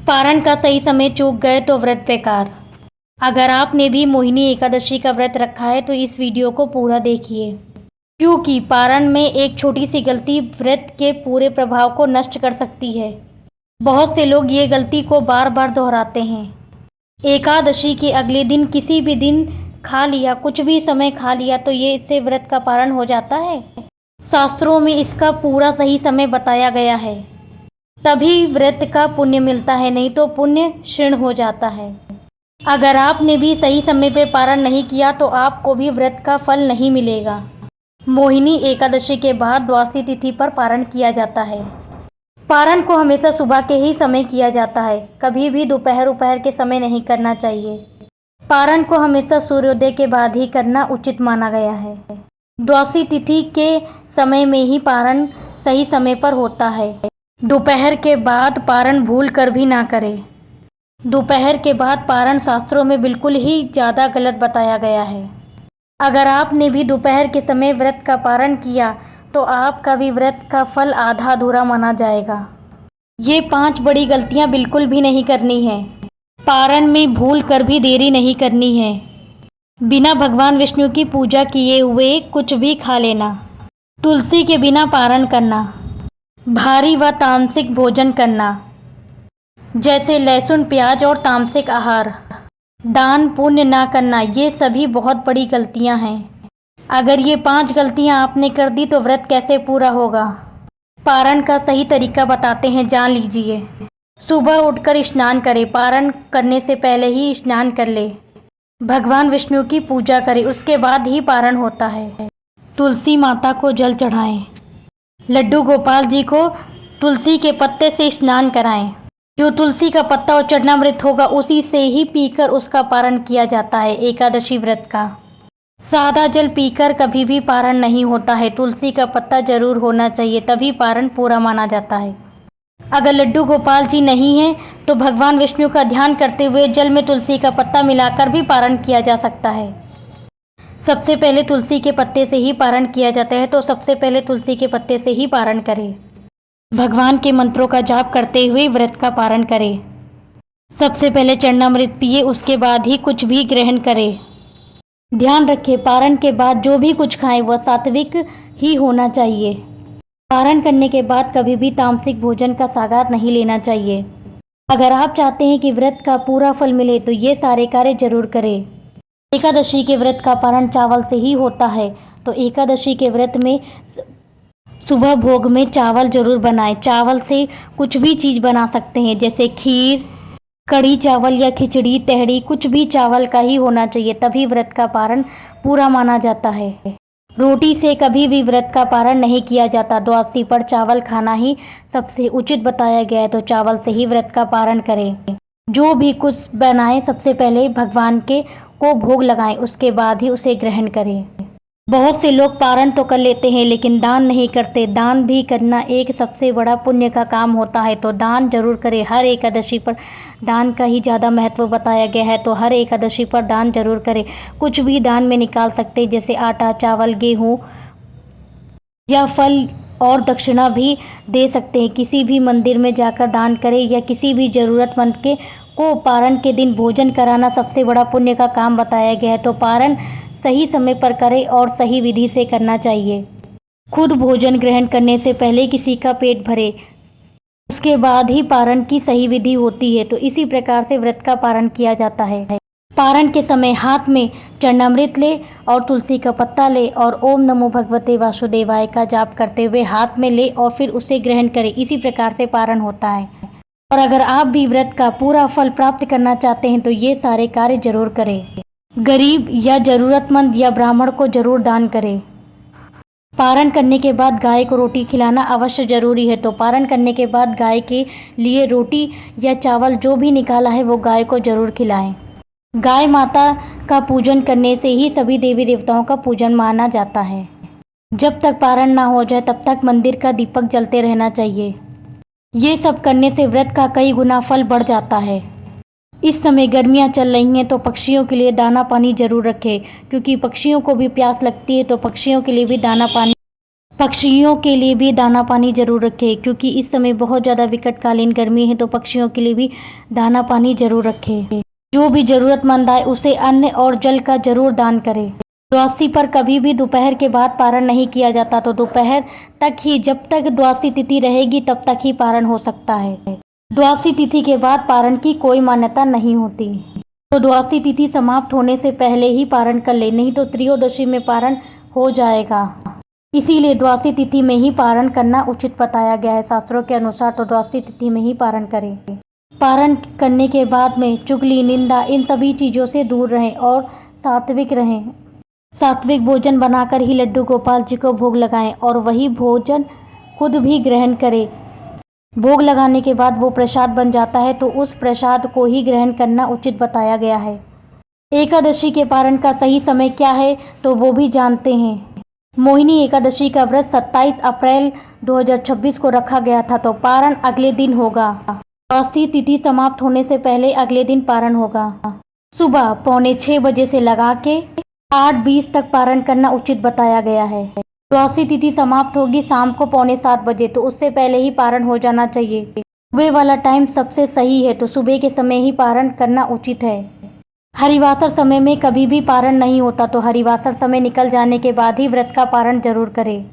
पारण का सही समय चूक गए तो व्रत बेकार। अगर आपने भी मोहिनी एकादशी का व्रत रखा है तो इस वीडियो को पूरा देखिए, क्योंकि पारण में एक छोटी सी गलती व्रत के पूरे प्रभाव को नष्ट कर सकती है। बहुत से लोग ये गलती को बार बार दोहराते हैं। एकादशी के अगले दिन किसी भी दिन खा लिया, कुछ भी समय खा लिया तो ये इससे व्रत का पारण हो जाता है। शास्त्रों में इसका पूरा सही समय बताया गया है, तभी व्रत का पुण्य मिलता है, नहीं तो पुण्य क्षीण हो जाता है। अगर आपने भी सही समय पे पारण नहीं किया तो आपको भी व्रत का फल नहीं मिलेगा। मोहिनी एकादशी के बाद द्वादशी तिथि पर पारण किया जाता है। पारण को हमेशा सुबह के ही समय किया जाता है, कभी भी दोपहर के समय नहीं करना चाहिए। पारण को हमेशा सूर्योदय के बाद ही करना उचित माना गया है। द्वादशी तिथि के समय में ही पारण सही समय पर होता है। दोपहर के बाद पारण भूल कर भी ना करें। दोपहर के बाद पारण शास्त्रों में बिल्कुल ही ज़्यादा गलत बताया गया है। अगर आपने भी दोपहर के समय व्रत का पारण किया तो आपका भी व्रत का फल आधा अधूरा माना जाएगा। ये 5 बड़ी गलतियां बिल्कुल भी नहीं करनी है। पारण में भूल कर भी देरी नहीं करनी है। बिना भगवान विष्णु की पूजा किए हुए कुछ भी खा लेना। तुलसी के बिना पारण करना। भारी व तामसिक भोजन करना, जैसे लहसुन प्याज और तामसिक आहार। दान पुण्य ना करना, ये सभी बहुत बड़ी गलतियां हैं। अगर ये 5 गलतियां आपने कर दी तो व्रत कैसे पूरा होगा। पारण का सही तरीका बताते हैं, जान लीजिए। सुबह उठकर स्नान करें। पारण करने से पहले ही स्नान कर ले। भगवान विष्णु की पूजा करें, उसके बाद ही पारण होता है। तुलसी माता को जल चढ़ाएं। लड्डू गोपाल जी को तुलसी के पत्ते से स्नान कराएं। जो तुलसी का पत्ता और चरणामृत होगा उसी से ही पीकर उसका पारण किया जाता है। एकादशी व्रत का सादा जल पीकर कभी भी पारण नहीं होता है। तुलसी का पत्ता जरूर होना चाहिए, तभी पारण पूरा माना जाता है। अगर लड्डू गोपाल जी नहीं हैं तो भगवान विष्णु का ध्यान करते हुए जल में तुलसी का पत्ता मिलाकर भी पारण किया जा सकता है। सबसे पहले तुलसी के पत्ते से ही पारण किया जाता है, तो सबसे पहले तुलसी के पत्ते से ही पारण करें। भगवान के मंत्रों का जाप करते हुए व्रत का पारण करें। सबसे पहले चरणामृत पिए, उसके बाद ही कुछ भी ग्रहण करें। ध्यान रखें, पारण के बाद जो भी कुछ खाएं वह सात्विक ही होना चाहिए। पारण करने के बाद कभी भी तामसिक भोजन का सागार नहीं लेना चाहिए। अगर आप चाहते हैं कि व्रत का पूरा फल मिले तो ये सारे कार्य जरूर करें। एकादशी के व्रत का पारण चावल से ही होता है, तो एकादशी के व्रत में सुबह भोग में चावल जरूर बनाएं। चावल से कुछ भी चीज़ बना सकते हैं, जैसे खीर, कढ़ी चावल या खिचड़ी, तहड़ी, कुछ भी चावल का ही होना चाहिए, तभी व्रत का पारण पूरा माना जाता है। रोटी से कभी भी व्रत का पारण नहीं किया जाता। द्वादशी पर चावल खाना ही सबसे उचित बताया गया है, तो चावल से ही व्रत का पारण करें। जो भी कुछ बनाएं सबसे पहले भगवान के को भोग लगाएं, उसके बाद ही उसे ग्रहण करें। बहुत से लोग पारण तो कर लेते हैं लेकिन दान नहीं करते। दान भी करना एक सबसे बड़ा पुण्य का काम होता है, तो दान जरूर करें। हर एकादशी पर दान का ही ज़्यादा महत्व बताया गया है, तो हर एकादशी पर दान जरूर करें। कुछ भी दान में निकाल सकते हैं, जैसे आटा, चावल, गेहूँ या फल, और दक्षिणा भी दे सकते हैं। किसी भी मंदिर में जाकर दान करें या किसी भी ज़रूरतमंद के को पारण के दिन भोजन कराना सबसे बड़ा पुण्य का काम बताया गया है, तो पारण सही समय पर करें और सही विधि से करना चाहिए। खुद भोजन ग्रहण करने से पहले किसी का पेट भरे, उसके बाद ही पारण की सही विधि होती है, तो इसी प्रकार से व्रत का पारण किया जाता है। पारण के समय हाथ में चरणामृत ले और तुलसी का पत्ता ले और ओम नमो भगवते वासुदेवाय का जाप करते हुए हाथ में ले और फिर उसे ग्रहण करें। इसी प्रकार से पारण होता है। और अगर आप भी व्रत का पूरा फल प्राप्त करना चाहते हैं तो ये सारे कार्य जरूर करें। गरीब या ज़रूरतमंद या ब्राह्मण को जरूर दान करें। पारण करने के बाद गाय को रोटी खिलाना अवश्य जरूरी है, तो पारण करने के बाद गाय के लिए रोटी या चावल जो भी निकाला है वो गाय को जरूर खिलाएं। गाय माता का पूजन करने से ही सभी देवी देवताओं का पूजन माना जाता है। जब तक पारण ना हो जाए तब तक मंदिर का दीपक जलते रहना चाहिए। ये सब करने से व्रत का कई गुना फल बढ़ जाता है। इस समय गर्मियाँ चल रही हैं तो पक्षियों के लिए दाना पानी जरूर रखें, क्योंकि पक्षियों को भी प्यास लगती है, तो पक्षियों के लिए भी दाना पानी पक्षियों के लिए भी दाना पानी ज़रूर रखें, क्योंकि इस समय बहुत ज़्यादा विकटकालीन गर्मी है, तो पक्षियों के लिए भी दाना पानी ज़रूर रखें। जो भी ज़रूरतमंद आए उसे अन्न और जल का ज़रूर दान करें। द्वादशी पर कभी भी दोपहर के बाद पारण नहीं किया जाता, तो दोपहर तक ही, जब तक द्वादशी तिथि रहेगी तब तक ही पारण हो सकता है। द्वादशी तिथि के बाद पारण की कोई मान्यता नहीं होती, तो द्वादशी तिथि समाप्त होने से पहले ही पारण कर ले, नहीं तो त्रयोदशी में पारण हो जाएगा। इसीलिए द्वादशी तिथि में ही पारण करना उचित बताया गया है शास्त्रों के अनुसार, तो द्वादशी तिथि में ही पारण करें। पारण करने के बाद में चुगली, निंदा, इन सभी चीज़ों से दूर रहें और सात्विक रहें। सात्विक भोजन बनाकर ही लड्डू गोपाल जी को भोग लगाएं और वही भोजन खुद भी ग्रहण करें। भोग लगाने के बाद वो प्रसाद बन जाता है, तो उस प्रसाद को ही ग्रहण करना उचित बताया गया है। एकादशी के पारण का सही समय क्या है, तो वो भी जानते हैं। मोहिनी एकादशी का व्रत 27 अप्रैल 2026 को रखा गया था, तो पारण अगले दिन होगा। द्वादशी तिथि समाप्त होने से पहले अगले दिन पारण होगा। सुबह 5:45 बजे से लगा के 8:20 तक पारण करना उचित बताया गया है। द्वादशी तिथि समाप्त होगी शाम को 6:45 बजे, तो उससे पहले ही पारण हो जाना चाहिए। वे वाला टाइम सबसे सही है, तो सुबह के समय ही पारण करना उचित है। हरिवासर समय में कभी भी पारण नहीं होता, तो हरिवासर समय निकल जाने के बाद ही व्रत का पारण जरूर करें।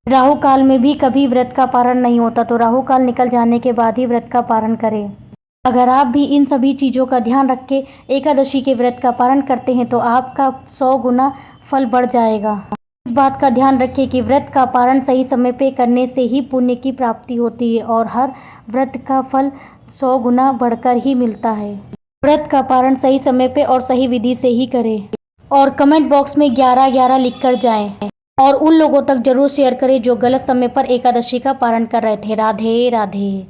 राहु काल में भी कभी व्रत का पारण नहीं होता, तो राहु काल निकल जाने के बाद ही व्रत का पारण करें। अगर आप भी इन सभी चीज़ों का ध्यान रख के एकादशी के व्रत का पारण करते हैं, तो आपका 100 गुना फल बढ़ जाएगा। इस बात का ध्यान रखें कि व्रत का पारण सही समय पे करने से ही पुण्य की प्राप्ति होती है और हर व्रत का फल 100 गुना बढ़कर ही मिलता है। व्रत का पारण सही समय पे और सही विधि से ही करें और कमेंट बॉक्स में 11-11 लिख कर जाएं और उन लोगों तक जरूर शेयर करें जो गलत समय पर एकादशी का पारण कर रहे थे। राधे राधे।